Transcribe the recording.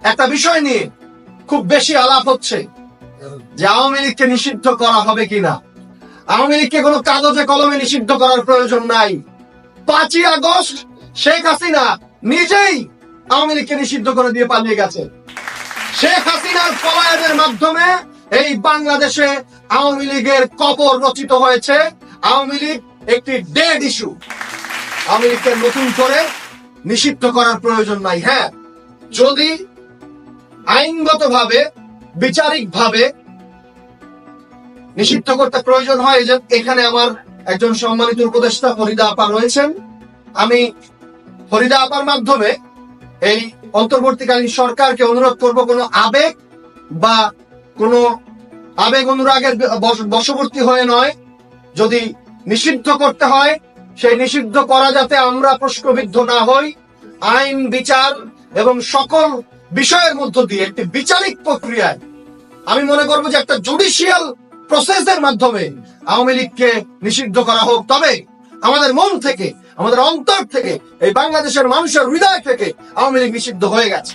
একটা বিষয় নিয়ে খুব বেশি আলাপ হচ্ছে যে আওয়ামী লীগকে নিষিদ্ধ করা হবে কিনা। আওয়ামী লীগকে কোনো কাগজে কলমে নিষিদ্ধ করার প্রয়োজন নাই। 5ই আগস্ট শেখ হাসিনা নিজেই আওয়ামী লীগকে নিষিদ্ধ করে দিয়ে পালিয়ে গেছে। শেখ হাসিনার পলায়নের মাধ্যমে এই বাংলাদেশে আওয়ামী লীগের কবর রচিত হয়েছে। আওয়ামী লীগ একটি ডেড ইস্যু। আওয়ামী লীগকে নতুন করে নিষিদ্ধ করার প্রয়োজন নাই। হ্যাঁ, যদি আইনগতভাবে বিচারিকভাবে নিষিদ্ধ করতে প্রয়োজন হয়, যে এখানে আমার একজন সম্মানিত উপদেষ্টা ফরিদা আপা রয়েছেন, আমি ফরিদা আপার মাধ্যমে এই অন্তর্বর্তীকালীন সরকারকে অনুরোধ করব, কোনো আবেগ বা কোনো আবেগ অনুরাগের বশবর্তী হয়ে নয়, যদি নিষিদ্ধ করতে হয় সেই নিষিদ্ধ করা যাতে আমরা প্রশ্নবিদ্ধ না হই, আইন বিচার এবং সকল বিষয়ের মধ্য দিয়ে একটি বিচারিক প্রক্রিয়ায় আমি মনে করবো যে একটা জুডিশিয়াল প্রসেসের মাধ্যমে আওয়ামী লীগকে নিষিদ্ধ করা হোক। তবে আমাদের মন থেকে, আমাদের অন্তর থেকে, এই বাংলাদেশের মানুষের হৃদয় থেকে আওয়ামী লীগ নিষিদ্ধ হয়ে গেছে।